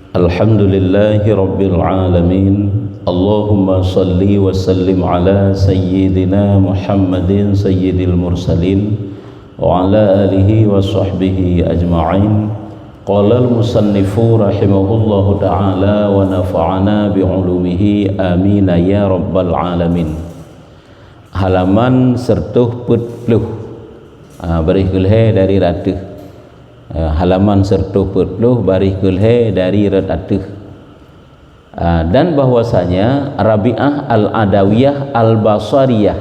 Alhamdulillahi Rabbil Alamin. Allahumma salli wa sallim ala Sayyidina Muhammadin Sayyidil Mursalin wa ala alihi wa sahbihi ajma'in. Qala al-musannifu rahimahullahu ta'ala wa nafa'ana bi'ulumihi amin ya Rabbal Alamin. Halaman sertuh putluh barih kulhe dari ratuh. Halaman sertuh putluh barih kulhe dari red atuh. Dan bahwasanya Rabi'ah al-Adawiyah al-Basariyah,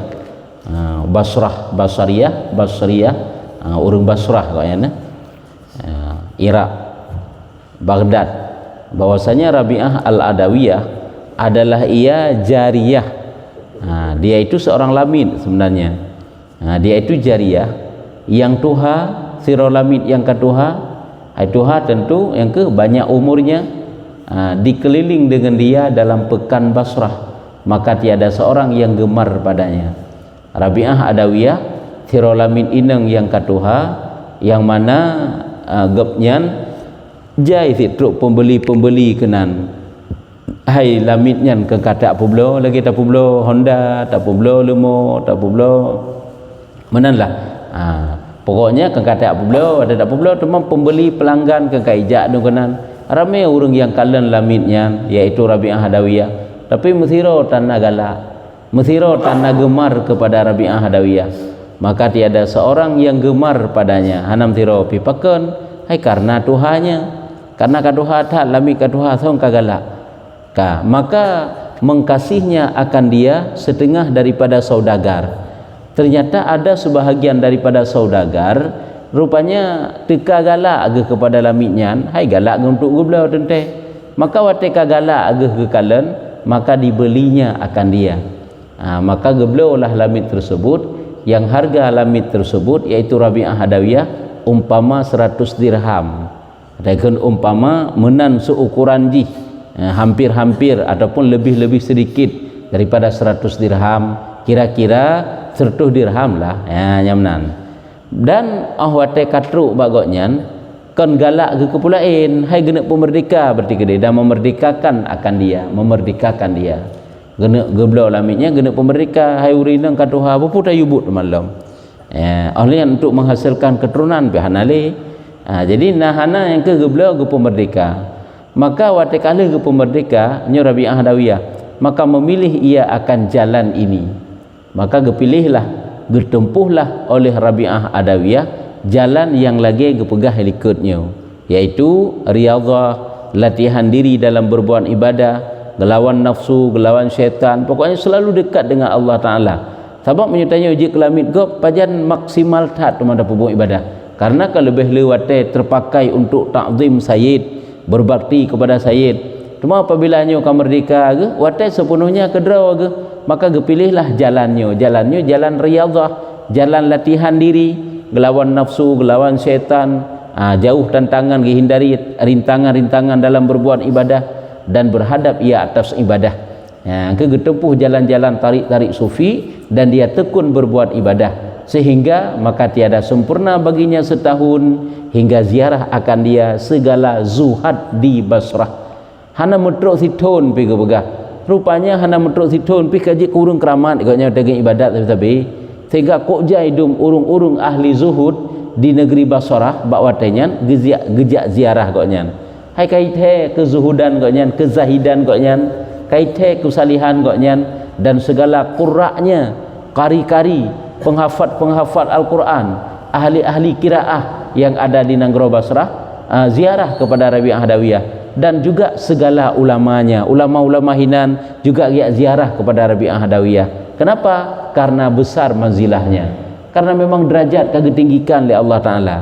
Basriyah, urang Basrah kayaknya, Irak, Baghdad. Bahwasanya Rabi'ah al-Adawiyah adalah ia jariyah. Dia itu seorang lamid sebenarnya. Dia itu jariyah yang tuha sirolamid yang ketuha, tuha tentu yang ke banyak umurnya, dikeliling dengan dia dalam pekan Basrah, maka tiada seorang yang gemar padanya. Rabi'ah Adawiyah sirolamid ineng yang ketuha, yang mana gepnyan jai truk pembeli kenan hai lamidnyan ke kata publo lagi tak publo Honda, tak publo Lemo, tak publo menanlah. Pokoknya ke kata publo ada tak publo cuma pembeli pelanggan ke kaijak dengan ramai orang yang kalen lamidnya, yaitu Rabi'ah Adawiyah. Tapi mesiro tanah galak, mesiro tanah gemar kepada Rabi'ah Adawiyah, maka tiada seorang yang gemar padanya. Hanam tiro pipaken hai karena tuhanya, karena kaduha tak lamid kaduha song kagalak ka, maka mengkasihnya akan dia setengah daripada saudagar. Ternyata ada sebahagian daripada saudagar rupanya teka galak agak kepada lamidnya, hai galak untuk gublau tente, maka wateka galak agak ke kalen, maka dibelinya akan dia. Maka geblau lah lamid tersebut, yang harga lamid tersebut yaitu Rabi'ah Adawiyah umpama 100 dirham. Dengan umpama menan seukuran jih, hampir-hampir ataupun lebih-lebih sedikit daripada 100 dirham, kira-kira 100 dirham lah nyamnan. Dan ahwate katruk bagoknyan kan galak ke kepulain hai genek pemerdeka, berarti gede dah memerdekakan akan dia, memerdekakan dia. Genek geblau lamidnya genek pemerdeka hai urinang katuha puputa yubut malam. Oleh untuk menghasilkan keturunan bihanale. Jadi nahana yang ke geblau ke pemerdeka. Maka wate kala ke pemerdeka nyo Rabi'ah Adawiyah, maka memilih ia akan jalan ini. Maka gepilihlah, getempuhlah oleh Rabi'ah Adawiyah jalan yang lagi gepegah helikutnya, yaitu riyadhah, latihan diri dalam berbuat ibadah, gelawan nafsu, gelawan syaitan, pokoknya selalu dekat dengan Allah Ta'ala. Sebab menyertanya uji kelamid gop pajan maksimal tat pada berbuat ibadah, karena kalau lebih lewat terpakai untuk ta'zim sayyid, berbakti kepada sayyid. Cuma apabila nyo merdeka ke watai sepenuhnya kedraw ke, maka gepilihlah jalannya jalan riyadhah, jalan latihan diri, gelawan nafsu, gelawan syaitan, jauh tantangan, hindari rintangan-rintangan dalam berbuat ibadah dan berhadap ia atas ibadah. Ke getempuh jalan-jalan tarik-tarik sufi dan dia tekun berbuat ibadah, sehingga maka tiada sempurna baginya setahun hingga ziarah akan dia segala zuhad di Basrah. Hana metrok siton pi begah. Rupanya hana metrok siton pi kaji kurung keramat ikutnya daging ibadat tapi sehingga kok jaidum urung-urung ahli zuhud di negeri Basrah bak watenya gejak ziarah koknya. Hai kaithe kezuhudan koknya, kezahidan koknya, kaithe kesalihan koknya, dan segala qurra'nya, kari-kari, penghafal Al-Quran, ahli-ahli qiraah yang ada di negeri Basrah ziarah kepada Rabi'ah Adawiyah. Dan juga segala ulamanya, ulama-ulama hinan juga ziarah kepada Rabi'ah Adawiyah. Kenapa? Karena besar manzilahnya, karena memang derajat ketinggikan oleh Allah Ta'ala.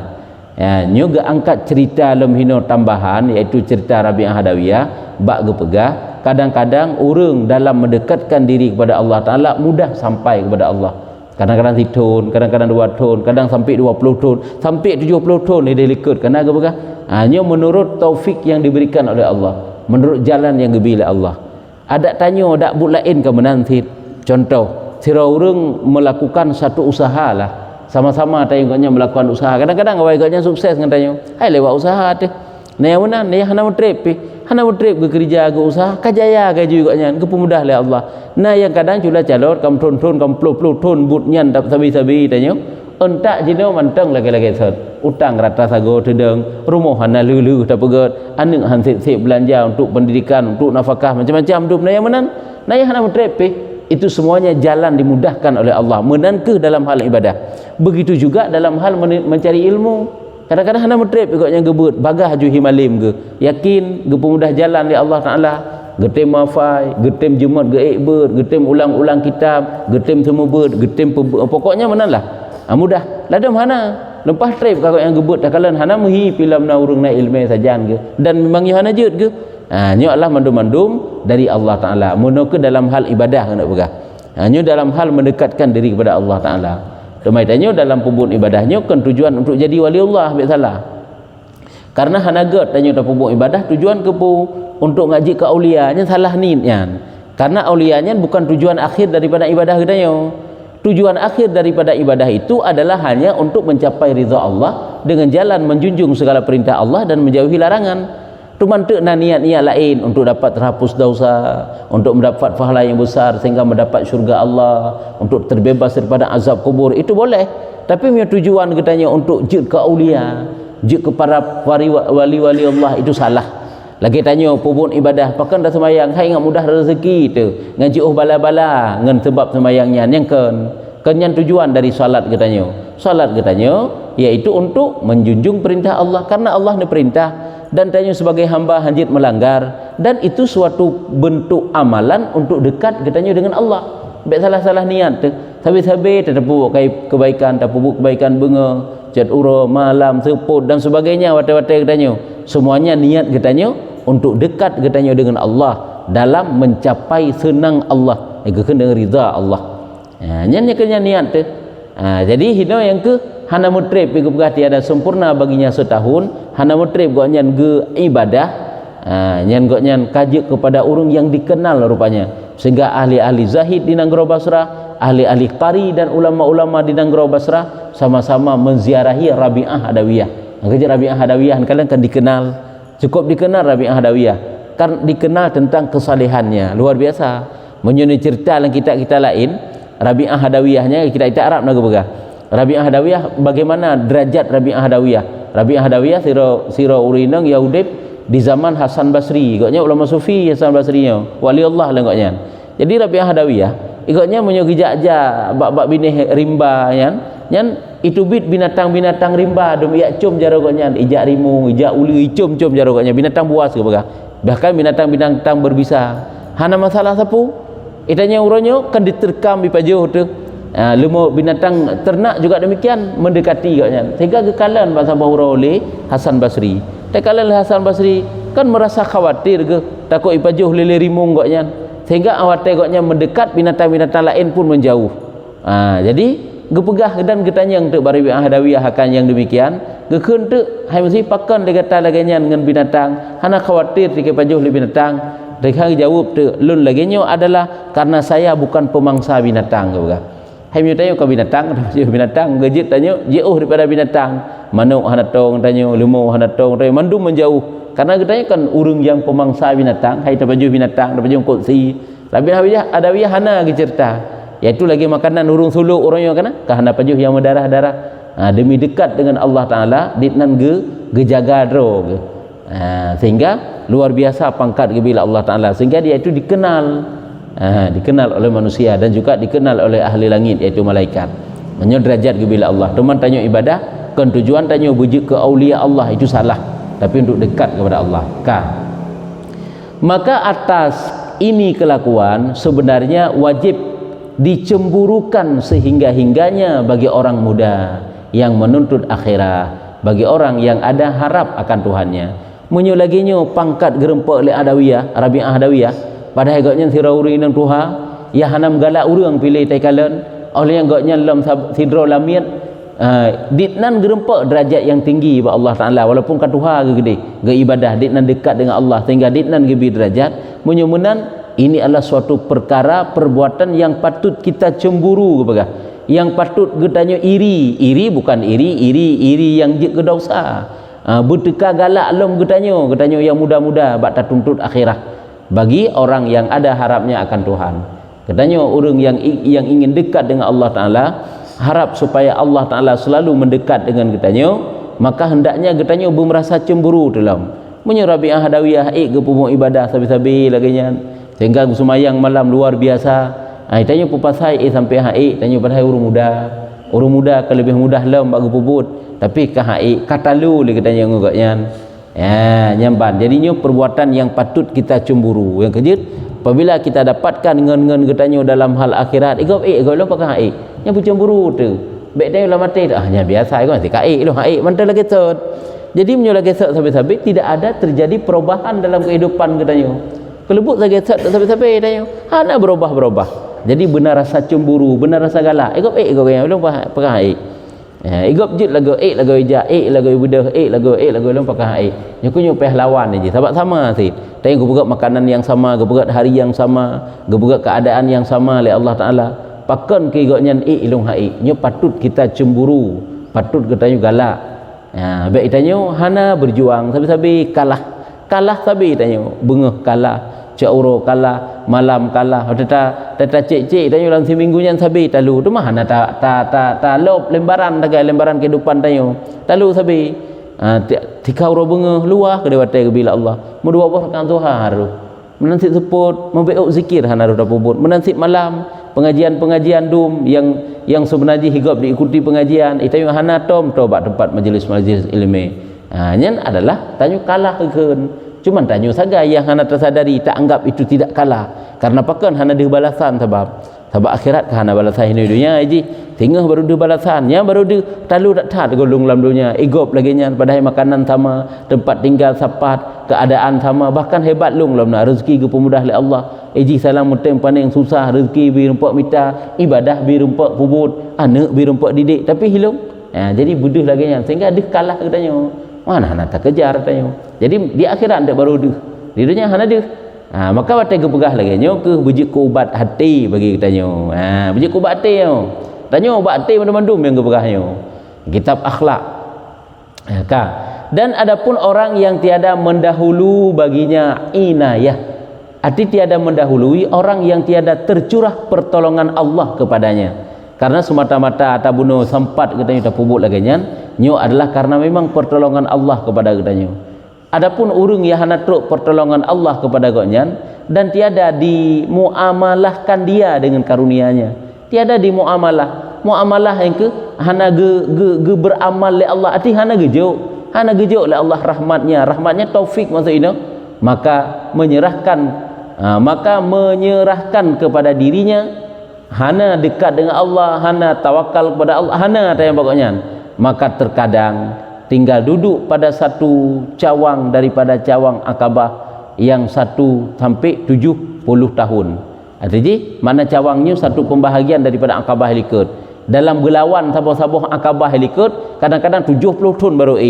Juga angkat cerita lemhino tambahan, yaitu cerita Rabi'ah Adawiyah bak gepegah. Kadang-kadang orang dalam mendekatkan diri kepada Allah Ta'ala mudah sampai kepada Allah. Kadang-kadang 3 tahun, kadang-kadang 2 tahun, kadang sampai 20 tahun, sampai 70 tahun dia ikut. Karena gepegah hanya menurut taufik yang diberikan oleh Allah, menurut jalan yang diberi oleh Allah. Ada tanya dak but lain ke menanti. Contoh, sira urang melakukan satu usaha lah, sama-sama tayangnya melakukan usaha. Kadang-kadang awak ikutnya sukses dengan tanya, hai lewat usaha tu. Nah yang mana? Nah yang hana trip. hana trip ke kerja ke usaha kajaya ke juga nyan ke pemudah oleh Allah. Nah yang kadang cula calor kam thon kam plu thon but nyan tak sabi tanya entak jino manteng lagi set utang rata sago tedeng rumah hana lulu tak pegat aning han sip belanja untuk pendidikan untuk nafkah macam-macam tu naya menan naya hana trip itu semuanya jalan dimudahkan oleh Allah menan ke dalam hal ibadah. Begitu juga dalam hal mencari ilmu. Kadang-kadang hana metrip ikutnya gebut bagah ju himalim ke yakin ge pemudah jalan oleh Allah Taala getem mafai getem jumat ge ikbet getem ulang-ulang kitab getem semua ber getem pokoknya menalah mudah ladam hana lepas trip kakak yang gebut dah kalan hana muhi pilam na urang na ilmu sajan ke dan memang hana jeut ke nyo Allah mandum-mandum dari Allah Taala mun ke dalam hal ibadah nak pegah nyo dalam hal mendekatkan diri kepada Allah Taala. Temai tanya dalam pubun ibadahnya kan tujuan untuk jadi wali Allah ambil salah. Karena hanagat tanya dalam pubun ibadah tujuan ke untuk ngaji ke aulianya salah niatnya. Karena aulianya bukan tujuan akhir daripada ibadah katanya. Tujuan akhir daripada ibadah itu adalah hanya untuk mencapai ridha Allah dengan jalan menjunjung segala perintah Allah dan menjauhi larangan. Cuma tak niat-niat lain untuk dapat terhapus dosa, untuk mendapat pahala yang besar sehingga mendapat syurga Allah, untuk terbebas daripada azab kubur, itu boleh. Tapi punya tujuan katanya untuk jid ke aulia, jid ke para wali-wali Allah, itu salah. Lagi tanya pubun ibadah pakan dah semayang hai ngak mudah rezeki tu ngaji bala-bala ngan sebab semayangnya yang kenyan tujuan dari salat katanya. Salat katanya iaitu untuk menjunjung perintah Allah karena Allah ni perintah dan tanya sebagai hamba hanjit melanggar dan itu suatu bentuk amalan untuk dekat katanya dengan Allah. Baik salah-salah niat tu sabi-sabi terdapat kebaikan terpubuk kebaikan bunga jad ura malam seput dan sebagainya wate-wate katanya semuanya niat katanya untuk dekat katanya dengan Allah dalam mencapai senang Allah kena ridha Allah. Nyanyi kena niat tu. Jadi hina yang ke hana mutrib ke berarti ada sempurna baginya setahun hana mutrib gak nyan ge ibadah nyan gak nyan kaji kepada orang yang dikenal rupanya sehingga ahli-ahli zahid di Nanggro Basrah ahli-ahli qari dan ulama-ulama di Nanggro Basrah sama-sama menziarahi Rabi'ah Adawiyah. Kerja Rabi'ah Adawiyah kalian kan dikenal cukup dikenal Rabi'ah Adawiyah kan dikenal tentang kesalehannya luar biasa menyuni cerita dalam kitab-kitab lain Rabi'ah Adawiyahnya kita Arab nak begah. Rabi'ah Adawiyah bagaimana derajat Rabi'ah Adawiyah? Rabi'ah Adawiyah sira urinang ya udip di zaman Hasan Basri. Igaknya ulama sufi Hasan Basri nya. Wali Allah lah igaknya. Jadi Rabi'ah Adawiyah igaknya menyogi jaja bab-bab binih rimba yan itu bit binatang-binatang rimba dum ia cum jaro igaknya ijak rimu, ijak uli cum-cum jaro igaknya binatang buas ke begah. Bahkan binatang-binatang berbisa. Hana masalah sapu itanya uronyo kan diterkam di pajuh tu lemo binatang ternak juga demikian mendekati katnya sehingga kekalan bahasa bahura oleh Hasan Basri kekalan Hasan Basri kan merasa khawatir ke takut ipajuh lele rimung katnya sehingga awate katnya mendekat binatang-binatang lain pun menjauh. Jadi gepegah dan getanya untuk Rabi'ah Adawiyah akan yang demikian gekeun teu hai mesti pakan legata laganya dengan binatang hana khawatir di pajuh le binatang. Mereka jawab tu lun lagi nyo adalah karena saya bukan pemangsa binatang ke bukan. Hai tanya ke binatang binatang gejit tanya jauh daripada binatang manuk hanatong tanya lemau hanatong tanya mandum menjauh karena katanya kan urang yang pemangsa binatang hai terbaju binatang terbaju kursi tapi Adawiyah hana cerita iaitu lagi makanan urung suluk orangnya kana kahana pajuh yang mendarah-darah demi dekat dengan Allah Taala ditnan gejaga dro sehingga luar biasa pangkat bila Allah Ta'ala sehingga dia itu dikenal oleh manusia dan juga dikenal oleh ahli langit iaitu malaikat menyo derajat bila Allah teman tanya ibadah kan tujuan tanya bujuk ke aulia Allah itu salah tapi untuk dekat kepada Allah maka atas ini kelakuan sebenarnya wajib dicemburukan sehingga-hingganya bagi orang muda yang menuntut akhirat bagi orang yang ada harap akan Tuhannya menyo laginya pangkat gerempak oleh Adawiyah Rabi'ah Adawiyah padahal agaknya sirauri nang tuha ya hanam galak urang pilih taikalan oleh yang agaknya lam sidro lamiat ditnan gerempak derajat yang tinggi ba Allah Taala walaupun kan tuha gede ge ibadah ditnan dekat dengan Allah sehingga ditnan gebi derajat menyo menan ini adalah suatu perkara perbuatan yang patut kita cemburu kepada yang patut getanya iri bukan iri yang je ke dosa berteka galak lom getanyo yang muda-muda bak tuntut akhirah bagi orang yang ada harapnya akan Tuhan. Getanyo orang yang ingin dekat dengan Allah Taala, harap supaya Allah Taala selalu mendekat dengan getanyo, maka hendaknya getanyo bermerasa cemburu dalam menyerabiah hadawiyah ke pumuk ibadah sabi-sabi laginya sehingga semayang malam luar biasa. Tanya pupasai sampai tanya pada orang muda ke lebih mudah lem bagi puput tapi ke katalu lagi tanya ngugaknya nyamban. Jadinya perbuatan yang patut kita cemburu. Yang kejut apabila kita dapatkan ngen getanyo dalam hal akhirat igop lo pakai nya cemburu tu baik dia lah mati nya biasa kan tika lo mantel lagi set. Jadi menyo lagi set sampai tidak ada terjadi perubahan dalam kehidupan getanyo. Kelebut lagi set sampai tanya hana berubah. Jadi benar rasa cemburu, benar rasa galak. Igop yang belum pakai igop jut lagu lagu ija lagu budah lagu belum pakai nyokunyo pahlawan aja sebab sama sih. Tapi gebugat makanan yang sama, gebugat hari yang sama, gebugat keadaan yang sama oleh Allah Taala. Pakan ke igopnya ilung nyo patut kita cemburu, patut kita galak. Baik tanyo hana berjuang sabi-sabi kalah sabi tanyo bengeh kalah. Cauro kalah, malam kalah. Tata cek tanyo dalam seminggunya sabi talu. Tu mah ta lop lembaran kehidupan tanyo. Talu sabi. Tikau ro bengeh luah ke dewate ke bila Allah. Mu 12 rakaat zuhur haru. Menansit seput, membeuk zikir hana ro dapubut. Menansit malam pengajian dum yang sebenarnya higop diikuti pengajian. Itayo hana tobat tempat majlis ilmu. Nyen adalah tanyo kalah keun. Cuman tanya saja yang hana tersadari tak anggap itu tidak kalah karena pakan hana dia balasan sebab akhirat hana balasan ini dunia aji tinggal baru dia balasannya baru dia talu tak golong dalam dunia igop lagi nya padahal makanan sama, tempat tinggal sapat, keadaan sama, bahkan hebat long dalam rezeki ke pemudah oleh Allah aji salam mutem paning susah rezeki bi rumpok mita ibadah bi rumpok pubut anak bi rumpok didik tapi hilung jadi buduh lagi nya sehingga dia kalah katanya mana hana tak kejar tanya. Jadi di akhirat ndak baru di dunia hana dia. Maka watai kepegah lagi nyo ke bujik ku ubat hati bagi kita nyo. Bujik ku ubat hati nyo. Tanya ubat hati mandum yang kepegah nyo. Kitab akhlak. Dan adapun orang yang tiada mendahulu baginya inayah. Arti tiada mendahului orang yang tiada tercurah pertolongan Allah kepadanya. Karena semata-mata tabuno sempat katanya tapubut lagi nyo adalah karena memang pertolongan Allah kepada katanya. Adapun urang yang hana truk pertolongan Allah kepada katanya dan tiada dimuamalahkan dia dengan karunia-Nya. Tiada dimuamalah. Muamalah yang ke hana ge beramal le Allah arti hana gejo le Allah rahmatnya taufik maksudnya maka menyerahkan kepada dirinya hana dekat dengan Allah, hana tawakal kepada Allah, hana tanya pokoknya. Maka terkadang tinggal duduk pada satu cawang daripada cawang akabah yang 1 sampai 70 tahun. Artinya mana cawangnya satu pembahagian daripada akabah helikut. Dalam gelawan sabuh-sabuh akabah helikut kadang-kadang 70 tahun baru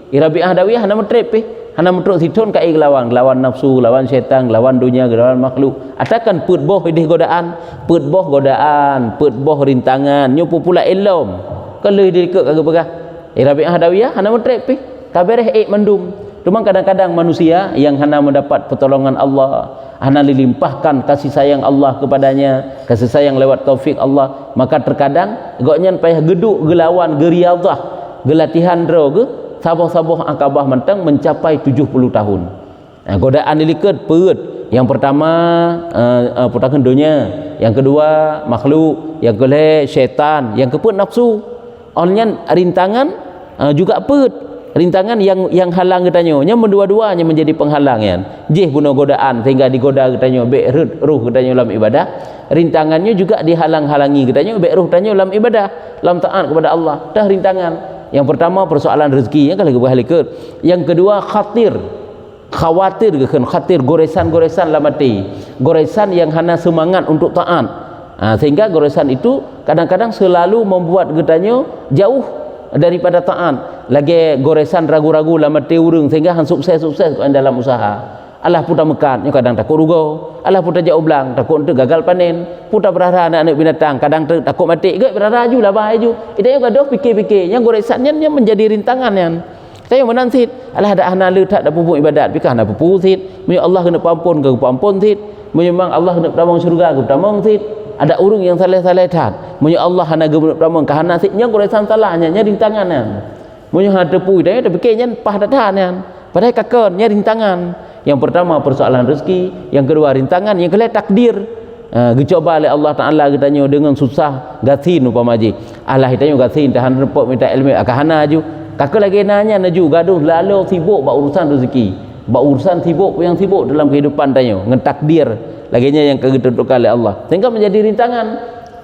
Rabi'ah dawiyah hana metrep hana metruk situn kai lawan nafsu, lawan syaitan, lawan dunia, lawan makhluk. Atakan put boh godaan, put boh rintangan, nyopo pula elom. Kalau dikek kagak pegah. Rabi'ah dawiyah hana metrep kabereh mendum. Cuma kadang-kadang manusia yang hana mendapat pertolongan Allah, hana dilimpahkan kasih sayang Allah kepadanya, kasih sayang lewat taufik Allah, maka terkadang goknya payah geduk gelawan geriyadhah, gelatihan droge sabuh-sabuh akabah mentang mencapai 70 tahun. Godaan diliket perut. Yang pertama putakan dunia, yang kedua makhluk, yang kedua syaitan, yang keempat nafsu. Olehnya rintangan juga perut. Rintangan yang halang katanya, nya mendua-duanya menjadi penghalang ya. Jih bunuh godaan sehingga digoda katanya be ruh katanya dalam ibadah. Rintangannya juga dihalang-halangi katanya be ruh katanya dalam ibadah, dalam taat kepada Allah. Dah rintangan. Yang pertama persoalan rezeki yang kalau berhalikut. Yang kedua khawatir goresan lah mati. Goresan yang hana semangat untuk taat. Sehingga goresan itu kadang-kadang selalu membuat getanya jauh daripada taat. Lagi goresan ragu-ragu lah mati urang sehingga han sukses dalam usaha. Allah putar mekat, kadang takut rugo. Allah putar jauh belang, takut untuk gagal panen. Putar berara anak-anak binatang, kadang takut mati. Berara ju lah bahaya ju. Itu yang gaduh fikir-fikir. Yang goresannya menjadi rintangan yang. Kita yang menang sid, alah ada hana le tak ada pupuk ibadat, bikah hana pupuk sid. Munyo Allah kena pampun ke pampun sid. Munyo memang Allah kena tamang syurga ke tamang sid. Ada urang yang saleh-saleh tat. Munyo Allah hana ge tamang ke hana sid, nya goresan salahnya nya rintangan nya. Munyo hana tepui dah tapi kenya pah dah nya. Padahal kakon nya rintangan. Yang pertama persoalan rezeki, yang kedua rintangan, yang kedua takdir. Dicoba oleh Allah Ta'ala katanya dengan susah gatin upama ji Allah katanya gatin tahan repot minta ilmu akahana ju kakak lagi nanya naju gaduh lalu sibuk bak urusan rezeki bak urusan sibuk yang sibuk dalam kehidupan tanya dengan takdir laginya yang ketentukan oleh Allah sehingga menjadi rintangan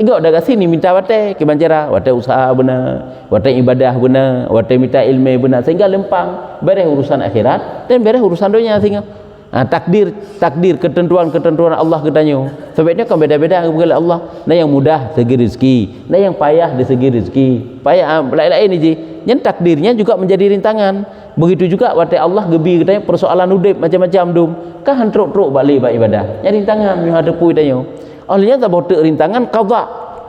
igak dah sini minta wate kebancara wate usaha benar wate ibadah benar wate minta ilmu benar sehingga lempang beres urusan akhirat dan beres urusan dunia sehingga takdir ketentuan Allah katanya sebabnya kan beda-beda kepada Allah nah yang mudah segi rezeki nah yang payah dari segi rezeki payah lain-lain ni je yang takdirnya juga menjadi rintangan begitu juga waktu Allah gebi katanya persoalan udip macam-macam dum kah hantruk-truk balik ibadah yang rintangan yang ada pui tanya olehnya tak botak rintangan qada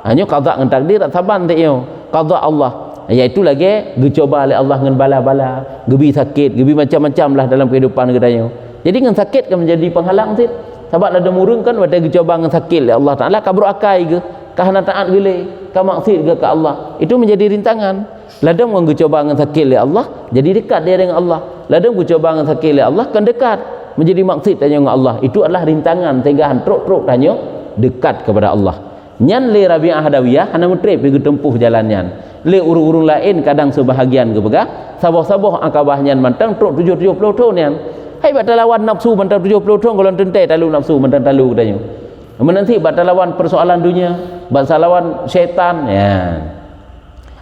hanya qada dengan takdir tak saban tanya qada Allah iaitu lagi dicoba oleh Allah dengan bala-bala gebi sakit gebi macam-macam lah dalam kehidupan katanya. Jadi dengan sakit kan menjadi penghalang sid. Sebab ada murung kan pada dicoba dengan sakit oleh Allah Taala kabur akai ke, kahana taat gele, ka maksiat ke Allah. Itu menjadi rintangan. Ladang orang dicoba dengan sakit oleh Allah, jadi dekat dia dengan Allah. Ladang dicoba dengan sakit oleh Allah kan dekat, menjadi maksiat tanya dengan Allah. Itu adalah rintangan sehingga truk-truk tanya dekat kepada Allah. Nyan le Rabi'ah Hadawiyah hana mutrip pergi tempuh jalan nyan. Le urung-urung lain kadang sebahagian ke pegah, sabah-sabah akabah nyan mantang truk 70 tahun nyan. Hai batal lawan nafsu mentang 70 tahun kalau tentai talu nafsu mentang talu katanya. Menanti batal lawan persoalan dunia, batal lawan syaitan ya.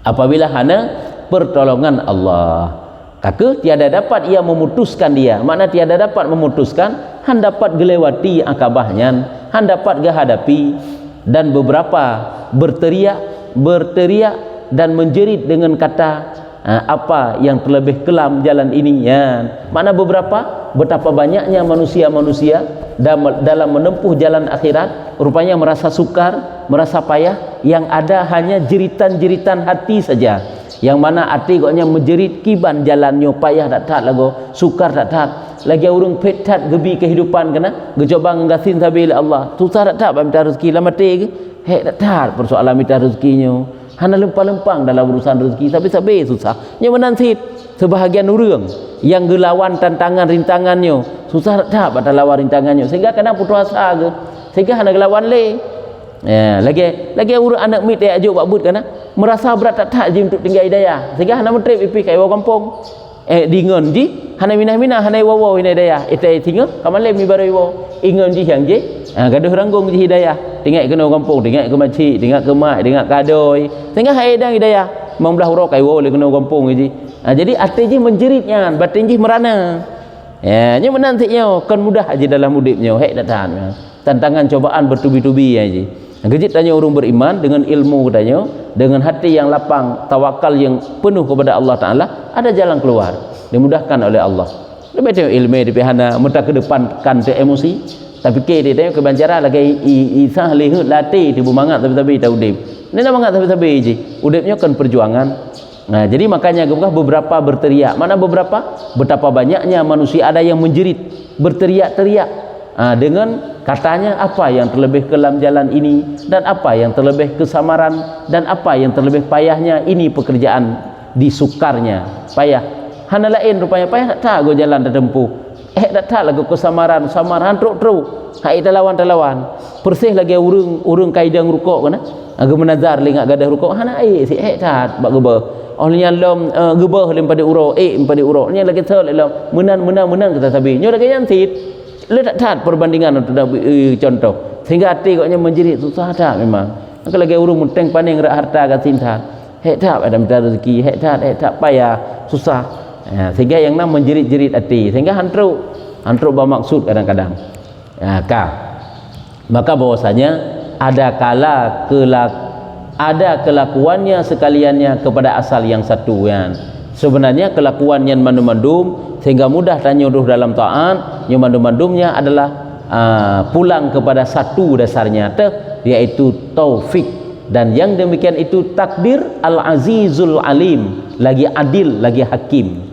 Apabila hana pertolongan Allah, kaka tiada dapat ia memutuskan dia. Makna tiada dapat memutuskan, han dapat gelewati akabahnya, han dapat gehadapi dan beberapa berteriak dan menjerit dengan kata apa yang terlebih kelam jalan ini ya. Mana beberapa betapa banyaknya manusia-manusia dalam menempuh jalan akhirat rupanya merasa sukar, merasa payah, yang ada hanya jeritan-jeritan hati saja. Yang mana hati koknya menjerit kiban jalannya payah tak tat lagu, sukar tak tat. Lagi urung petat gebi kehidupan kena gecoba nggasin sabil Allah. Susah tak tat minta rezeki lah mati ke? Hek tak tat persoalan minta rezekinya. Hana lempang-lempang dalam urusan rezeki sabi-sabi susah nya menansit sebahagian urang yang gelawan tantangan rintangannya susah tak batal lawan rintangannya sehingga kadang putus asa ke sehingga hana gelawan le ya lagi urang anak mit dia ajuk babut kana merasa berat tak je untuk tinggal hidayah sehingga hana mentrip ipi kai kampung dingon ji hana minah-minah hana wawo hidayah itai tinggal kamale mi baru wo ingon ji yang je gaduh ranggung ji hidayah tinggal kena kampung tinggal ke makcik tinggal ke mak tinggal kadoi sehingga haidang hidayah membelah hurau kai wo le kena kampung ji jadi hati ji menjeritnya batin ji merana ya nya menantiknya kan mudah aja dalam hidupnya hek tak tahan tantangan cobaan bertubi-tubi aja gejit tanya orang beriman dengan ilmu katanya dengan hati yang lapang tawakal yang penuh kepada Allah Taala ada jalan keluar dimudahkan oleh Allah lebih tengok ilmu di pihana mudah kedepankan ke emosi tapi ke dia tengok kebancara lagi isah lehut latih tibu mangat tapi tak udip ni nak mangat tapi je udipnya kan perjuangan. Nah jadi makanya beberapa berteriak mana beberapa betapa banyaknya manusia ada yang menjerit berteriak-teriak dengan katanya apa yang terlebih kelam jalan ini dan apa yang terlebih kesamaran dan apa yang terlebih payahnya ini pekerjaan disukarnya payah hana lain rupanya payah tak go jalan tertempuh tak tak lagu kesamaran samaran truk hai talawan persih lagi urung kaidang rukuk kana aga menazar lingak gadah rukuk hana si tak bak gebe olehnya lom gebeh pada uro pada uro nya lagi tel lom menang kita sabi nyo lagi nyantit le tak tat perbandingan untuk contoh sehingga hati koknya menjerit susah tak memang kalau lagi urung menteng paning rak harta ka cinta hek tak ada minta rezeki hek tak payah susah ya, sehingga yang nam menjerit-jerit hati sehingga hantruk bermaksud kadang-kadang ya, maka bahwasanya ada kelakuannya sekaliannya kepada asal yang satu kan sebenarnya kelakuan yang mandum-mandum sehingga mudah tanyuduh dalam ta'at yang mandum-mandumnya adalah pulang kepada satu dasarnya yaitu taufik dan yang demikian itu takdir al-azizul alim lagi adil lagi hakim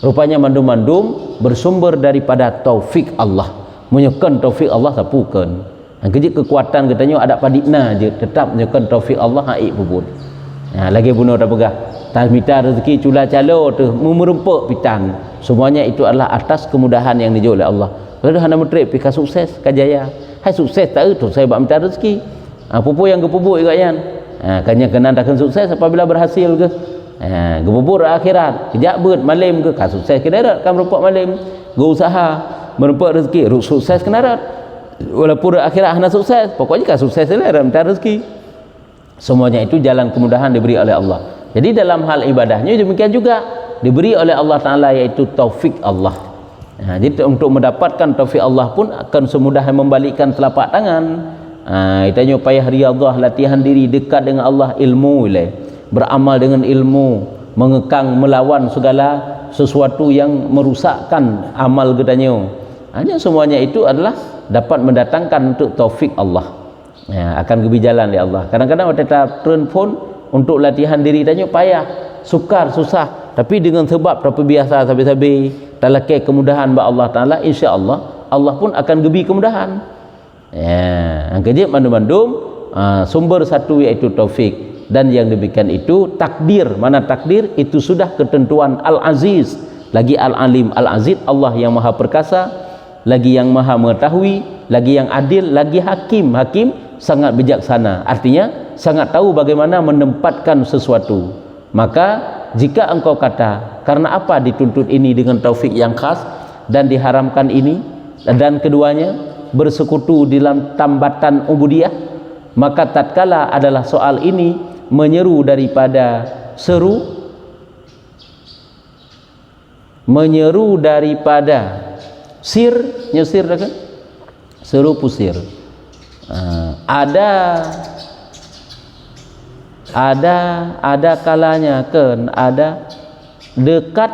Rupanya mandum-mandum bersumber daripada taufik Allah. Menyekan taufik Allah tapukan. Kejit kekuatan katanya ada padikna je tetap menyekan taufik Allah haik puput. Lagi bunuh dah pegah. Tasmita rezeki cula calo tu memerempuk pitan. Semuanya itu adalah atas kemudahan yang dijauh oleh Allah. Lalu hana metrip pika sukses kajaya. Hai sukses tak tu saya buat minta rezeki. Pupu yang kepubuk juga yan. Kanya kena takkan sukses apabila berhasil ke. Gebubur akhirat kejap bet malam ke sukses ke darat kan merupak malam go usaha merupak rezeki sukses ke darat walaupun akhirat hana sukses pokoknya kan sukses lah dalam rezeki. Semuanya itu jalan kemudahan diberi oleh Allah. Jadi dalam hal ibadahnya demikian juga diberi oleh Allah Ta'ala, yaitu taufik Allah. Jadi untuk mendapatkan taufik Allah pun akan semudah membalikkan telapak tangan. Itanya payah riyadhah, latihan diri dekat dengan Allah, ilmu beramal dengan ilmu, mengekang melawan segala sesuatu yang merusakkan amal gedanya. Hanya semuanya itu adalah dapat mendatangkan untuk taufik Allah. Akan kebijalan oleh Allah. Kadang-kadang kita turn phone untuk latihan diri tanya payah, sukar, susah, tapi dengan sebab berapa biasa sabi-sabi talakai kemudahan ba Allah Taala, insya-Allah Allah pun akan gebi kemudahan. Kejip mandum-mandum sumber satu iaitu taufik. Dan yang demikian itu takdir. Mana takdir? Itu sudah ketentuan Al-Aziz, lagi Al-Alim. Al-Aziz Allah yang maha perkasa, lagi yang maha mengetahui, lagi yang adil, lagi hakim. Hakim sangat bijaksana, artinya sangat tahu bagaimana menempatkan sesuatu. Maka jika engkau kata karena apa dituntut ini dengan taufik yang khas dan diharamkan ini, dan keduanya bersekutu dalam tambatan ubudiyah, maka tatkala adalah soal ini menyeru daripada seru, menyeru daripada sir, nyesir kan? Seru pusir. Ada kalanya kan ada dekat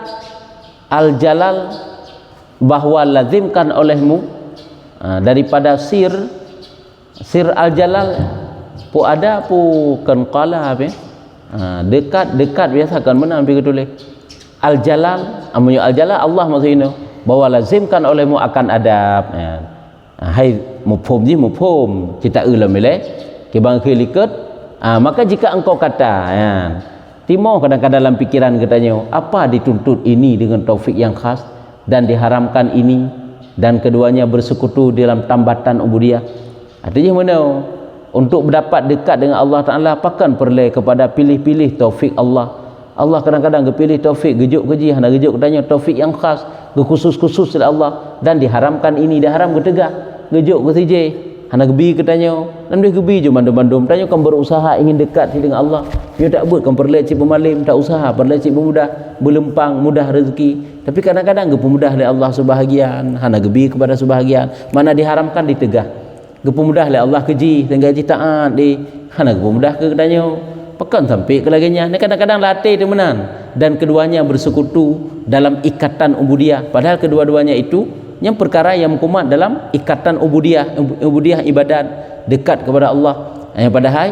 al-jalal bahwa lazimkan olehmu daripada sir al-jalal pu ada pu kan qala apa dekat biasa kan mana ambil tulis al-jalal amunyo al-jalal Allah maksudnya bahwa lazimkan olehmu akan adab. Hai mufhum ji mufhum kita ulam ile ke bang keliket. Maka jika engkau kata timo kadang-kadang dalam pikiran katanya apa dituntut ini dengan taufik yang khas dan diharamkan ini, dan keduanya bersekutu dalam tambatan ubudiyah, artinya mana untuk mendapat dekat dengan Allah Ta'ala pakan perlu kepada pilih-pilih taufik Allah. Allah kadang-kadang kepilih taufik gejuk keji, hana gejuk katanya taufik yang khas kekhusus-khusus oleh Allah, dan diharamkan ini, diharam ketegak gejuk ke sije hana gebi katanya, dan dia gebi je bandum-bandum tanya kan berusaha ingin dekat dengan Allah, dia tak buat kan perlu cip pemalim, tak usaha perlu cip mudah belempang mudah rezeki, tapi kadang-kadang gepemudah oleh Allah sebahagian, hana gebi kepada sebahagian, mana diharamkan ditegak gepemudah oleh Allah keji dan gaji taat di hana gepemudah ke katanya pekan sampai ke laginya. Kadang-kadang latih temenan, dan keduanya bersekutu dalam ikatan ubudiyah, padahal kedua-duanya itu yang perkara yang kuat dalam ikatan ubudiyah ibadat dekat kepada Allah. Yang padahal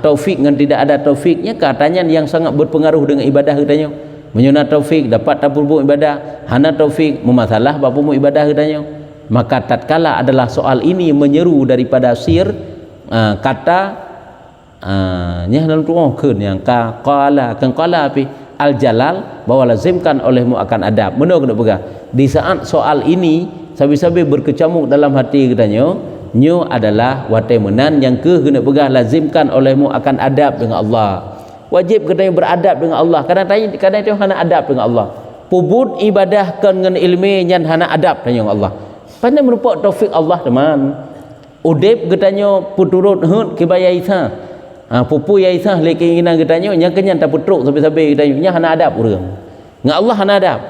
taufik dengan tidak ada taufiknya katanya yang sangat berpengaruh dengan ibadah katanya. Menyuna taufik dapat tapur ibadah, hana taufik memasalah bapu ibadah katanya. Maka tatkala adalah soal ini menyeru daripada sir kata nya dalam tuan keun yang qala api al-jalal bahwa lazimkan olehmu akan adab. Benar kena pegang di saat soal ini sabi-sabi berkecamuk dalam hati katanya nyo adalah watai menan yang kena pegang lazimkan olehmu akan adab dengan Allah. Wajib katanya beradab dengan Allah. Kadang-kadang itu hana adab dengan Allah. Pubut ibadah kan dengan ilmi yang hana adab dengan Allah. Pandai merupakan taufik Allah teman. Udip katanya puturut hut kebaya isa. Pupu ya isa le keinginan katanya nya kenyan tak putruk sampai-sampai katanya nya hana adab urang. Dengan Allah hana adab.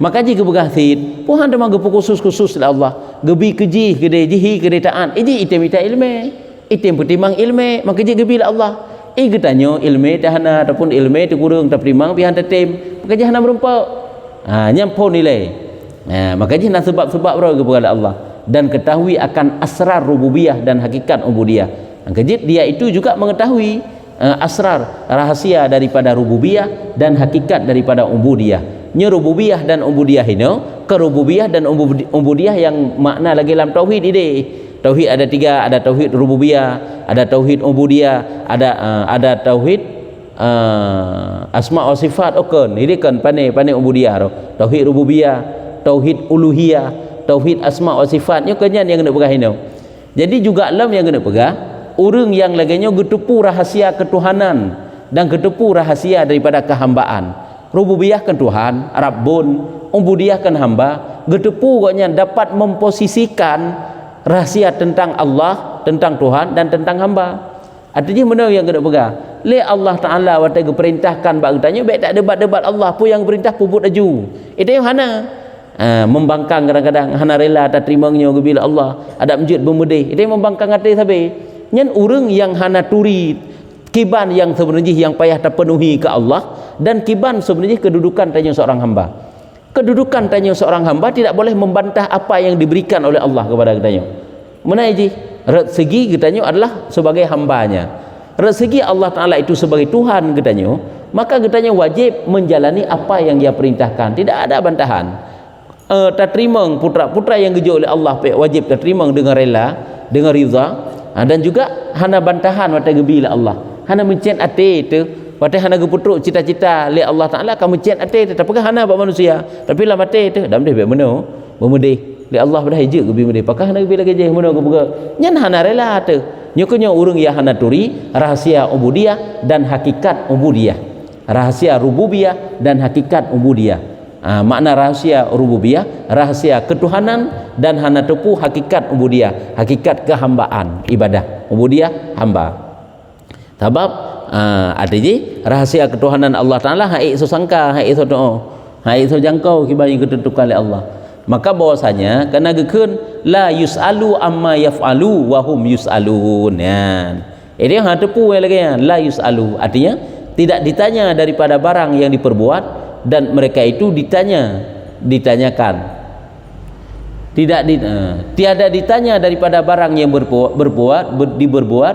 Maka jika bergasid, puhan demang gepu khusus-khusus oleh Allah. Gebi keji gede jihi gede taat. Ini item ilmu. Item pertimang ilmu, maka jika gebi Allah. Katanya ilmu tahana ataupun ilmu tu kurang tak primang pihan tetem. Maka jahana berumpa. Nyampo nilai. Maka jahana sebab-sebab ro kepada Allah, dan ketahui akan asrar rububiyah dan hakikat ubudiyah. Kejit dia itu juga mengetahui asrar rahasia daripada rububiyah dan hakikat daripada ubudiyah. nya rububiyah dan ubudiyah ini ke rububiyah dan ubudiyah yang makna lagi dalam tauhid ini. Tauhid ada 3, ada tauhid rububiyah, ada tauhid ubudiyah, ada tauhid asma wa sifat okon. Ini kan pandai ubudiyah tu. Tauhid rububiyah, tauhid uluhiyah, tauhid asma wa sifat nya kenyan yang kena pegang ini. Jadi juga alam yang kena pegang orang yang laginya getepu rahasia ketuhanan dan getepu rahasia daripada kehambaan. Rububiyah kan Tuhan, Rabbun, ubudiyah kan hamba, getepu koknya dapat memposisikan rahasia tentang Allah, tentang Tuhan dan tentang hamba. Artinya mana yang kena pegang? Le Allah Taala waktu perintahkan bak tanya baik tak debat-debat Allah pun yang perintah puput aju. Itu yang hana membangkang kadang-kadang hana rela tak terimanya bila Allah ada masjid bermedih. Itu yang membangkang hati sabe. Nyen urang yang hana turi kiban yang sebenarnya yang payah terpenuhi ke Allah dan kiban sebenarnya kedudukan tanya seorang hamba. Kedudukan tanya seorang hamba tidak boleh membantah apa yang diberikan oleh Allah kepada kitanya. Mana ji? Rezeki kitanya adalah sebagai hambanya. Rezeki Allah Taala itu sebagai Tuhan kitanya, maka kitanya wajib menjalani apa yang Dia perintahkan. Tidak ada bantahan. Terima putra-putra yang gejo oleh Allah wajib terima dengan rela, dengan ridha, dan juga hana bantahan waktu gebila Allah. Hana mencet ati itu Patih hana geputruk cita-cita li Allah Taala kamu cet ate tetap pegang hana bak manusia. Tapi lah mate tu dam deh beno memedih. Li Allah dah hije ke bimedih. Pakah hana bila gejeh meno ke buka. Nyan hana rela tu. Nyokonya urang ya hana turi rahasia ubudiyah dan hakikat ubudiyah. Rahasia rububiyah dan hakikat ubudiyah. Makna rahasia rububiyah, rahasia ketuhanan dan hana tepu hakikat ubudiyah, hakikat kehambaan ibadah. Ubudiyah hamba. Sebab artinya rahasia ketuhanan Allah Taala hai iso sangka, hai iso doa, hai iso jangkau kibari ketentukan oleh Allah. Maka bahwasanya kena gekeun la yusalu amma yafalu wa hum yusalun. Ini yang tepu lagi ya, la yusalu artinya tidak ditanya daripada barang yang diperbuat dan mereka itu ditanyakan. Tiada ditanya daripada barang yang diperbuat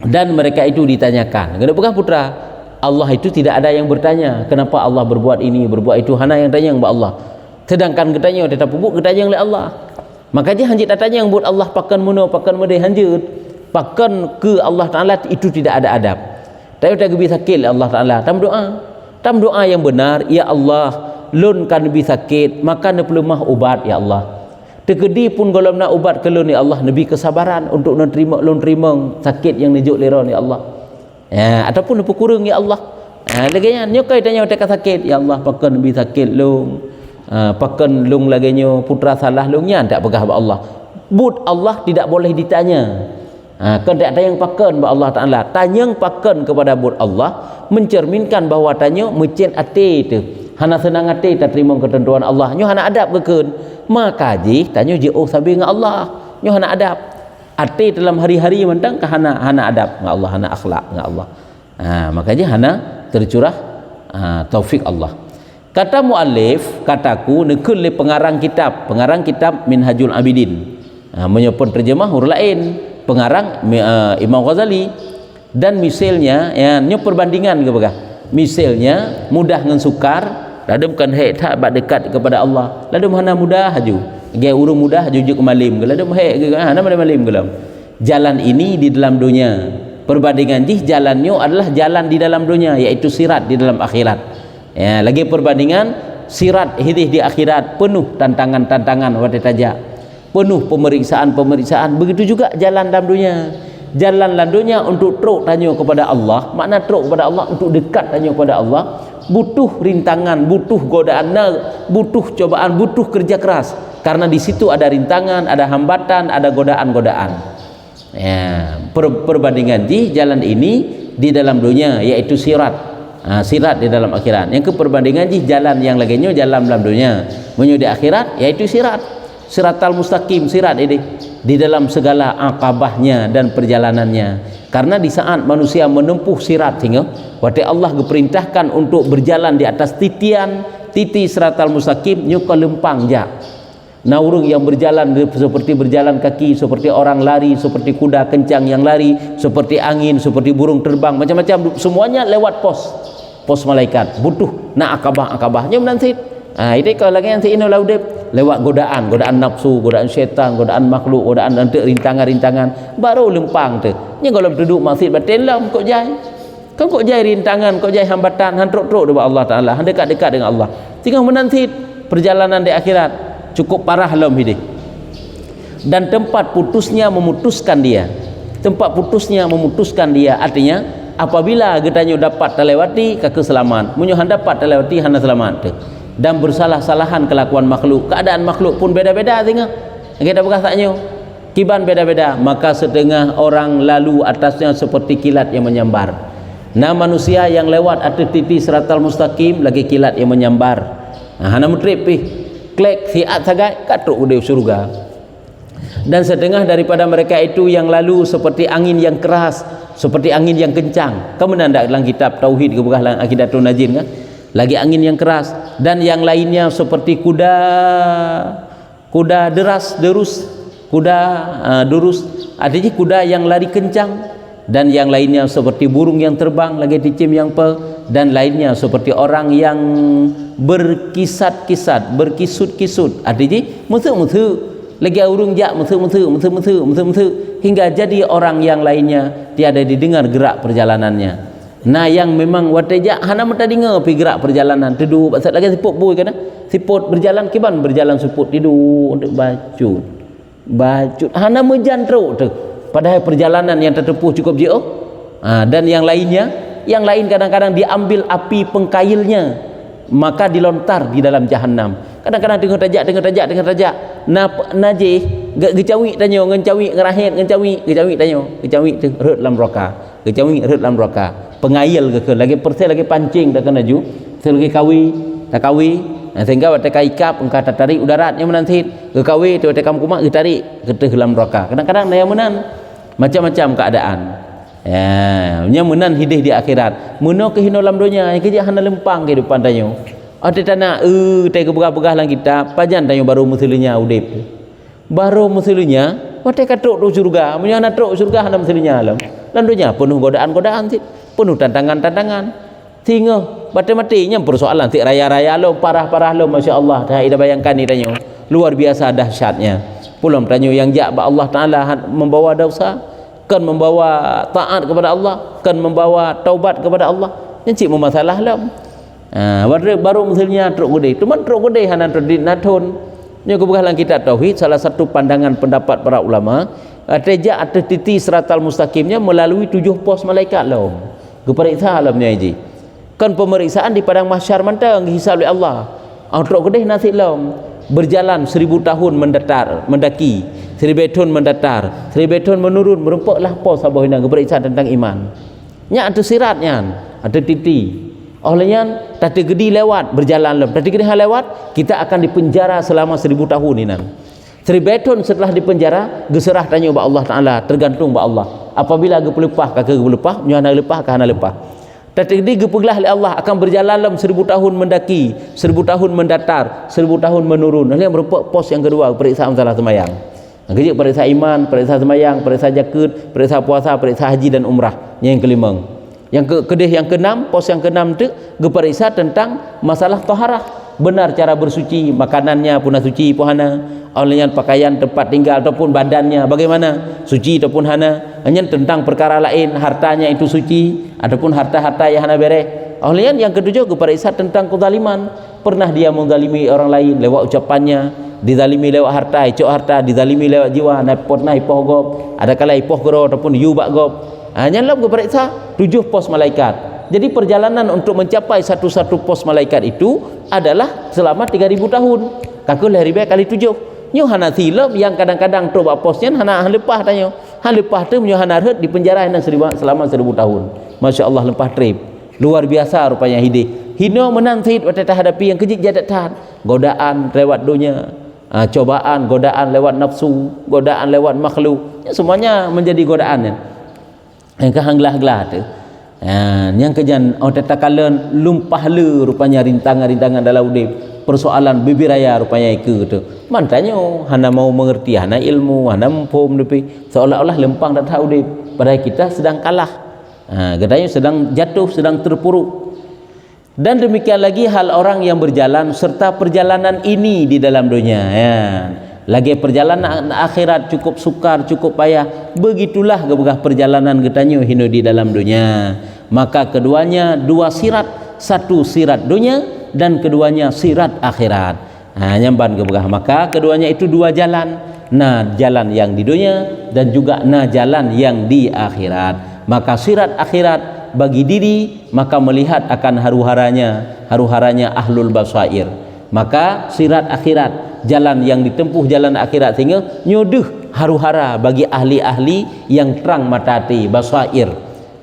dan mereka itu ditanyakan. Kenapa pegang putra? Allah itu tidak ada yang bertanya kenapa Allah berbuat ini, berbuat itu, hana yang tanya yang buat Allah. Sedangkan ketanya tetap pupuk ketanya oleh Allah. Makanya hanjit tanya yang buat Allah pakan muno pakan medai hanjit. Pakan ke Allah Taala itu tidak ada adab. Tapi tak bisa sakit Allah Taala. Tam doa yang benar, ya Allah, lun kan bisa sakit, maka ne pelemah ubat ya Allah. Tegedi pun kalau nak ubat ke lun ya Allah, nabi kesabaran untuk lun terima sakit yang nejuk leron ya Allah. Ataupun apa kurang ya Allah. Laganya nyokai tanya tak sakit ya Allah, pakan nabi sakit lung. Pakan lung laganya putra salah lungnya tak pegah ba Allah. But Allah tidak boleh ditanya. Kan tak tanya pakan ba Allah Taala. Tanya pakan kepada but Allah mencerminkan bahawa tanya mencen ati tu. Hana senang hati tak terima ketentuan Allah. Nyo hana adab kekeun. Maka ji tanya je oh sabi dengan Allah. Nyo hana adab. Hati dalam hari-hari mentang ke hana adab dengan Allah, hana akhlak dengan Allah. Makanya hana tercurah taufik Allah. Kata muallif, kataku nekeun le pengarang kitab Minhajul Abidin. Menyopon terjemah huruf lain, pengarang Imam Ghazali dan misalnya ya nyo perbandingan ke bagah. Misalnya mudah dengan sukar, lalu bukan hek tak bak dekat kepada Allah. Lalu mana mudah haju. Gaya urung mudah jujuk malim ke lalu hek ke hana mana malim ke dalam. Jalan ini di dalam dunia. Perbandingan jih jalannya adalah jalan di dalam dunia, yaitu sirat di dalam akhirat. Ya, lagi perbandingan sirat hidih di akhirat penuh tantangan-tantangan wate taja. Penuh pemeriksaan. Begitu juga jalan dalam dunia. Jalan dalam dunia untuk teruk tanya kepada Allah, makna teruk kepada Allah untuk dekat tanya kepada Allah, butuh rintangan, butuh godaan, butuh cobaan, butuh kerja keras. Karena di situ ada rintangan, ada hambatan, ada godaan-godaan. Ya, perbandingan di jalan ini di dalam dunia yaitu sirat. Sirat di dalam akhirat. Yang keperbandingan di jalan yang lainnya jalan dalam dunia, menuju di akhirat yaitu sirat. Siratal mustaqim, sirat ini di dalam segala akabahnya dan perjalanannya. Karena di saat manusia menempuh sirat hingga waktu Allah diperintahkan untuk berjalan di atas titi siratal mustaqim nyuka lempang ja. Nah urang yang berjalan seperti berjalan kaki, seperti orang lari, seperti kuda kencang yang lari, seperti angin, seperti burung terbang, macam-macam semuanya lewat pos. pos malaikat butuh nak akabah-akabahnya menanti. Itu kalau lagi nanti ini laudep lewat godaan nafsu, godaan syaitan, godaan makhluk, godaan nanti rintangan-rintangan baru lempang tu. Ni kalau duduk maksiat batin lah kok jai. Kau kok jai rintangan, kok jai hambatan, han truk-truk dekat Allah Taala, han dekat-dekat dengan Allah. Tinggal menanti perjalanan di akhirat cukup parah dalam hidup. Dan tempat putusnya memutuskan dia. Tempat putusnya memutuskan dia artinya apabila getanya dapat terlewati ke keselamat, munyohan dapat terlewati hana selamat tu. Dan bersalah-salahan kelakuan makhluk, keadaan makhluk pun beda-beda tengok. Kita berkatanya kiban beda-beda, maka setengah orang lalu atasnya seperti kilat yang menyambar. Nah manusia yang lewat atas titi siratal mustaqim lagi kilat yang menyambar. Hana mutrip klek siat sagai katruk udah surga. Dan setengah daripada mereka itu yang lalu seperti angin yang keras, seperti angin yang kencang. Kamu nandak dalam kitab tauhid ke bukan Aqidatul Najin kan? Lagi angin yang keras, dan yang lainnya seperti kuda durus, artinya kuda yang lari kencang, dan yang lainnya seperti burung yang terbang lagi dicim yang dan lainnya seperti orang yang berkisat-kisat, berkisut-kisut, artinya mutu-mutu lagi urung jak mutu hingga jadi orang yang lainnya tiada didengar gerak perjalanannya. Nah yang memang watejak hana mata dengar pi gerak perjalanan tidur pasal lagi siput boy kan siput berjalan kiban berjalan siput tidur untuk bacut hana mejan teruk tu padahal perjalanan yang tertempuh cukup jauh. Dan yang lain kadang-kadang diambil api pengkailnya maka dilontar di dalam jahanam. Kadang-kadang dengar tajak najih gecawi tanyo ngencawi ngerahet ngencawi tanyo gecawi tu rut dalam neraka gecawi rut dalam neraka pengail ke lagi perse lagi pancing dah kena ju lagi tak kawi sehingga waktu kaikap engkau tarik udarat yang menanti ke kawi tu waktu kamu kumak tarik ke dalam neraka. Kadang-kadang yang menan macam-macam keadaan yang menan hidup di akhirat meno ke hino dalam dunia yang kerja hana lempang kehidupan tanyo ada tanah tai kebegah-begah lang kita pajan tanyo baru muslinya udip baru muslinya waktu katruk tu surga menyana truk surga hana muslinya alam dan dunia penuh godaan-godaan penuh tantangan-tantangan tinggal mati-matinya persoalan ti raya-raya lo parah-parah lo masya-Allah dah ida bayangkan ni tanyo luar biasa dahsyatnya pulang tanyo yang jak Allah Taala membawa dosa kan membawa taat kepada Allah kan membawa taubat kepada Allah yang cik masalah lo baru misalnya truk gede cuman truk gede hana natun nya kebegalan kita tauhid salah satu pandangan pendapat para ulama teja atas titi siratal mustaqimnya melalui 7 pos malaikat lo keperiksa alamnya ini kan pemeriksaan di padang mahsyar mantang hisab oleh Allah. Truk gede nasi lo berjalan 1000 tahun mendaki 1000 tahun mendatar 1000 tahun menurun merumpaklah pos abah hina keperiksa tentang iman nya ada siratnya ada titi olehnya tadi gedi lewat berjalan tadi gedi lewat kita akan dipenjara selama 1000 tahun ini 1000 tahun setelah dipenjara geserah tanya ba Allah Taala tergantung ba Allah apabila ge pelepah ka ge pelepah nyana lepah ka hana lepah tadi gedi ge peglah oleh Allah akan berjalan dalam 1000 tahun mendaki 1000 tahun mendatar 1000 tahun menurun ini merupakan pos yang kedua periksaan salah semayang kerja periksa iman periksa semayang periksa zakat periksa puasa periksa haji dan umrah yang kelima yang yang keenam pos yang keenam tu geperiksa tentang masalah taharah benar cara bersuci makanannya pun suci puhana olehnya pakaian tempat tinggal ataupun badannya bagaimana suci ataupun hana hanya tentang perkara lain hartanya itu suci ataupun harta-harta yang hana bereh olehnya yang ketujuh geperiksa tentang kezaliman pernah dia menzalimi orang lain lewat ucapannya dizalimi lewat harta icok harta dizalimi lewat jiwa pernah ipoh gop ada kala ipoh gero ataupun yubak gop hanya dalam geperiksa 7 pos malaikat. Jadi perjalanan untuk mencapai satu-satu pos malaikat itu adalah selama 3000 tahun. Kakul hari baik kali 7. Nyo hana silap yang kadang-kadang tu bak posnya hana lepah tanyo. Han lepah tu nyo hana red di penjara selama 1000 tahun. Masya-Allah lepah trip. Luar biasa rupanya hidup. Hino menanti waktu hadapi yang kejik jadatan, godaan lewat dunia, cobaan, godaan lewat nafsu, godaan lewat makhluk. Ya, semuanya menjadi godaan ya. Yang kehanglah-hanglah tu. Yang kejan tatakalan lumpah le rupanya rintangan-rintangan dalam hidup persoalan bibiraya rupanya itu tu mantanyo hana mau mengerti hana ilmu hana mempom depi seolah-olah lempang dan tahu hidup padahal kita sedang kalah katanya sedang jatuh sedang terpuruk Dan demikian lagi hal orang yang berjalan serta perjalanan ini di dalam dunia, ya. Lagi perjalanan akhirat cukup sukar, cukup payah. Begitulah gebegah perjalanan getanyo hino di dalam dunia. Maka keduanya dua sirat, satu sirat dunia dan keduanya sirat akhirat. Nyamban gebegah. Maka keduanya itu dua jalan. Nah, jalan yang di dunia dan juga nah jalan yang di akhirat. Maka sirat akhirat bagi diri, maka melihat akan haru-haranya ahlul basair. Maka sirat akhirat, jalan yang ditempuh jalan akhirat, sehingga nyuduh haru-hara bagi ahli-ahli yang terang mata hati, basair,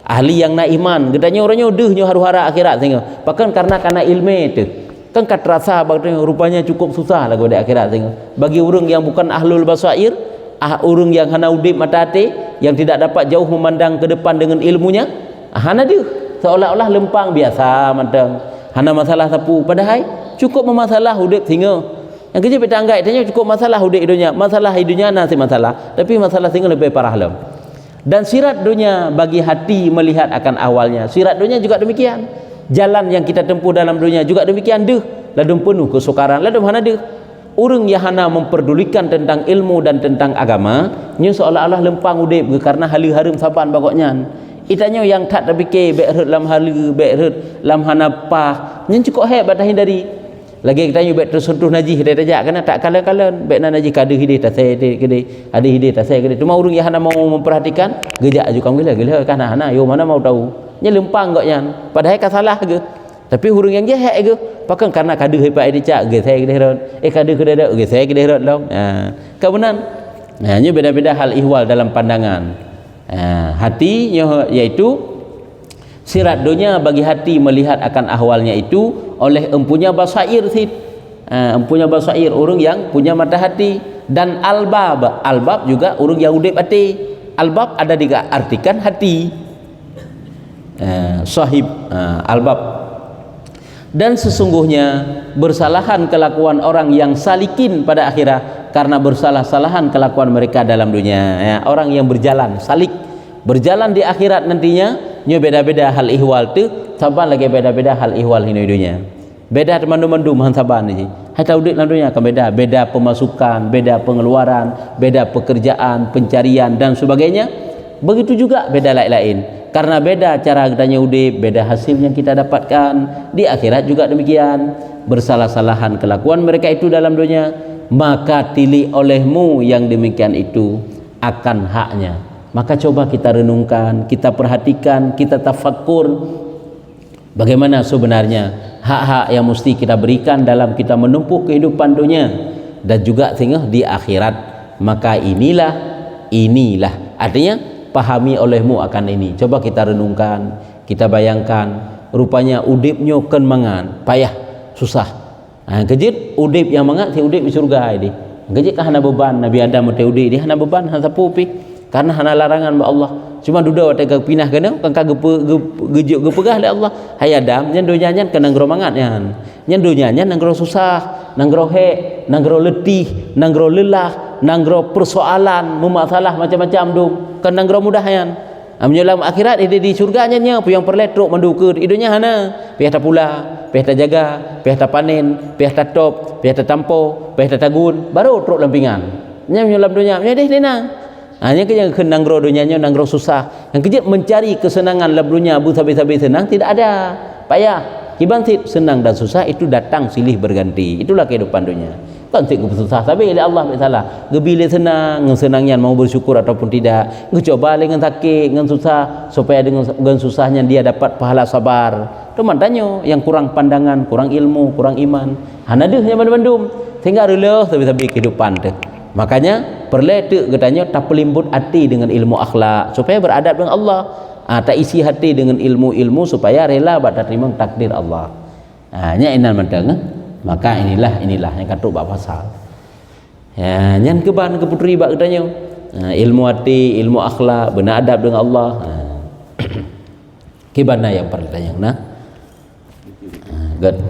ahli yang nak iman. Gedanya orang nyuduh nyu haru-hara akhirat, sehingga bahkan karena ilmu itu kan kat rasa bagainya rupanya cukup susah lah di akhirat, sehingga bagi orang yang bukan ahlul basair, orang yang hana udip mata hati, yang tidak dapat jauh memandang ke depan dengan ilmunya, hana dia seolah-olah lempang biasa mandang hana masalah sapu, padahal cukup memasalah hidup singa yang kerja peta anggai tanya cukup masalah hidup dunia, masalah dunia nasi masalah, tapi masalah singa lebih parah lem. Dan sirat dunia bagi hati melihat akan awalnya, sirat dunia juga demikian, jalan yang kita tempuh dalam dunia juga demikian deh, ladum penuh kesukaran, ladum hana deh. Orang yang hana memperdulikan tentang ilmu dan tentang agama nya seolah-olah lempang udip karena halu-harum saban bagoknya. Itanya yang tak terfikir bekrut lam halu, bekrut lam hanapah, yang cukup hebat dah hindari. Lagi kita bet tersentuh najis dia tajak kena tak kalan-kalan bet najis kada hidih tak saya kede, ada hidih tak saya kede. Cuma orang yang hana mau memperhatikan, gejak ajukan gila kan hana yo mana mau tahu. Nya lempang goknya. Padahal kan salah ke. Tapi orang yang jahat ke, pakan karena kada hebat dia cak ge saya kede ron. Kada kede ge saya kede ron long. Kau benar. Nya beda-beda hal ihwal dalam pandangan. Hati yaitu sirat dunia bagi hati melihat akan ahwalnya itu oleh empunya basair sid, empunya basair orang yang punya mata hati. Dan albab juga orang yang udip hati. Albab ada diartikan hati, sahib, albab. Dan sesungguhnya bersalahan kelakuan orang yang salikin pada akhirat karena bersalah-salahan kelakuan mereka dalam dunia. Orang yang berjalan salik, berjalan di akhirat nantinya nyo beda-beda hal ihwal tu, saban lagi beda-beda hal ihwal di dunia. Beda teman-teman han saban ni. Hai tahu dik dalam dunia kan beda pemasukan, beda pengeluaran, beda pekerjaan, pencarian dan sebagainya. Begitu juga beda lain-lain. Karena beda cara kita udip, beda hasil yang kita dapatkan di akhirat juga demikian. Bersalah-salahan kelakuan mereka itu dalam dunia, maka tili olehmu yang demikian itu akan haknya. Maka coba kita renungkan, kita perhatikan, kita tafakkur bagaimana sebenarnya hak-hak yang mesti kita berikan dalam kita menempuh kehidupan dunia dan juga sehingga di akhirat. Maka inilah artinya pahami olehmu akan ini. Coba kita renungkan, kita bayangkan, rupanya udipnya kan mangan, payah, susah. Kejit udip yang mangan, si udip di surga ini. Kejit kan hana beban, Nabi Adam mati udip dia hana beban, hana sapupi, karena hana larangan ba Allah. Cuma duda wate pinah kena, kan gejuk gepegah oleh Allah. Hai Adam, nyen donyanyan kena ngro mangan nyan. Nyen donyanyan nanggro susah, nanggro hek, nanggro letih, nanggro lelah, nanggro persoalan, memasalah macam-macam dum. Kan nanggro mudah yan. Menyelam akhirat dia di surga nya yang perletruk manduker idonya hana. Pihak ta pula, pihak ta jaga, pihak ta panen, pihak ta top, pihak ta tampo, pihak ta tagun, baru truk lampingan. Nya menyelam dunia, nya deh dena. Hanya kerja kenanggro dunianya nanggro susah. Yang kerja mencari kesenangan dalam dunia abu sabi-sabi senang tidak ada. Payah. Kibantit senang dan susah itu datang silih berganti. Itulah kehidupan dunia. Kan tik susah tapi oleh Allah salah. Gebile senang, senangnya mau bersyukur ataupun tidak. Coba dengan sakit, dengan susah supaya dengan susahnya dia dapat pahala sabar. Teman tanya yang kurang pandangan, kurang ilmu, kurang iman. Hana deh yang bandum. Sehingga rela sabi-sabi kehidupan tu. Makanya perletek katanya tak pelimbut hati dengan ilmu akhlak supaya beradab dengan Allah. Tak isi hati dengan ilmu-ilmu supaya rela buat terima takdir Allah. Nya inan menteng. Maka inilah yang katuk bab pasal. Nyan keban ke putri bak katanya. Ilmu hati, ilmu akhlak, benar adab dengan Allah. Kibana yang pertanyaan nah. Good.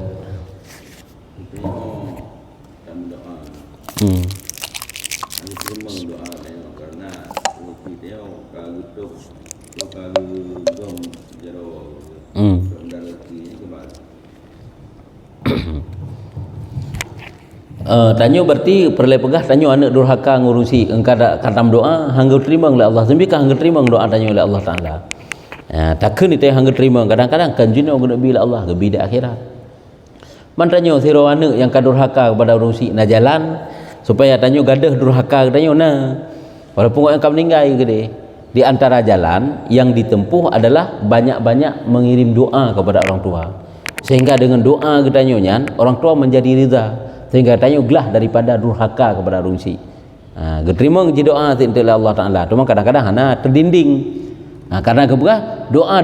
Tanya berarti perlu pegah tanya anak durhaka ngurusi engkau katam doa hangga terima oleh Allah. Sembika hangga terima doa tanya oleh Allah Taala. Takkan itu hangga terima kadang-kadang kan jina guna bila Allah ke bida akhirat. Man tanya sira anak yang kadurhaka kepada urusi na jalan supaya tanya gadah durhaka tanya na. Walaupun engkau meninggal ke dia. Di antara jalan yang ditempuh adalah banyak-banyak mengirim doa kepada orang tua. Sehingga dengan doa ketanyanya orang tua menjadi ridha. Sehingga tanya gelah daripada durhaka kepada rusi. Keterima je doa tinta Allah Taala. Cuma kadang-kadang hana terdinding. Karena kebuka doa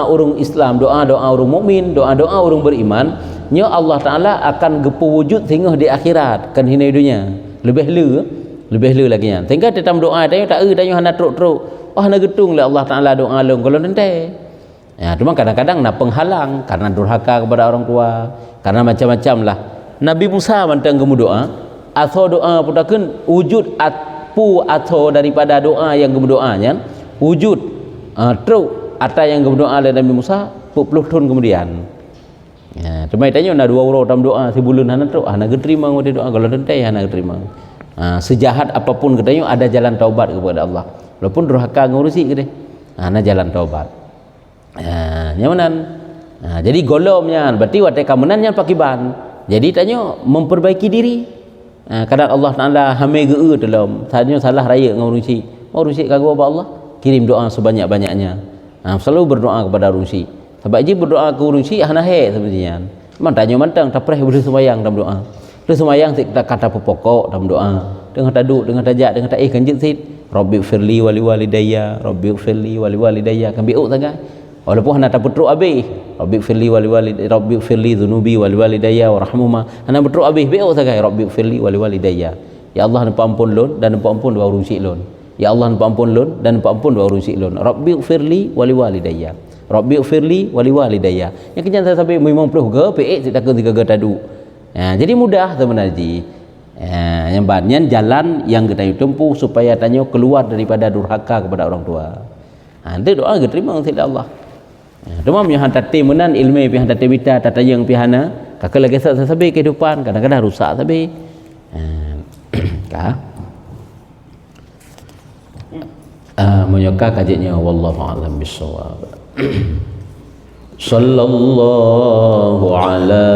orang Islam, doa orang mukmin, doa orang beriman, nya Allah Taala akan gepu wujud sehingga di akhirat kan hina dunia. Lebih lu lagi nya. Sehingga dalam doa tanya tak tanya hana teruk-teruk. Oh hana getung le Allah Taala doa long kalau nanti. Cuma kadang-kadang nak penghalang karena durhaka kepada orang tua, karena macam-macam lah. Nabi Musa mantang kamu doa atau doa putakan wujud atau daripada doa yang kamu doanya wujud teruk atau yang kamu doa oleh Nabi Musa 10 tahun kemudian. Cuma tanya nak 2 orang dalam doa sebulan hana teruk hana keterima ngode doa kalau nanti hana keterima. Sejahat apapun katanya ada jalan taubat kepada Allah. Walaupun durhaka ngurusi ke dia. Hana jalan taubat. Nyaman. Jadi golomnya berarti watai kamenannya pakiban. Jadi tanya memperbaiki diri. Kadang Allah Taala hame geu dalam tanya salah raya ngurusi. Ngurusi kagak apa Allah kirim doa sebanyak-banyaknya. Selalu berdoa kepada rusi. Sebab je berdoa ke rusi hana he sebenarnya. Man tanya mantang tak pernah bersemayang dalam doa. Bersemayang kita kata pokok dalam doa. Dengan taduk, dengan tajak, dengan tak kanjit sit. Rabbi firli wali walidayya, Rabbi firli wali walidayya kan biuk sangat. Walaupun hana tak betul habis. Rabbi firli wali walidayya, Rabbi firli dzunubi wali walidayya warhamhuma. Hana betul habis biuk sangat Rabbi firli wali walidayya. Ya Allah nampak ampun lon dan nampak ampun dua urung sik lon. Ya Allah nampak ampun lon dan nampak ampun dua urung sik lon. Rabbi firli wali walidayya. Rabbi firli wali walidayya. Yang kenyan saya sampai 50 ke PX tak ke 3 tadu. Jadi mudah sebenarnya. Yang banyak jalan yang kita tempuh supaya tanya keluar daripada durhaka kepada orang tua. Nanti doa diterima oleh Allah. Cuma yang tadi menan ilmu yang tadi bita tata yang pihana kakak lagi sabi kehidupan kadang-kadang rusak sabi. Menyoka kajiannya wallahu a'lam bissawab. Sallallahu ala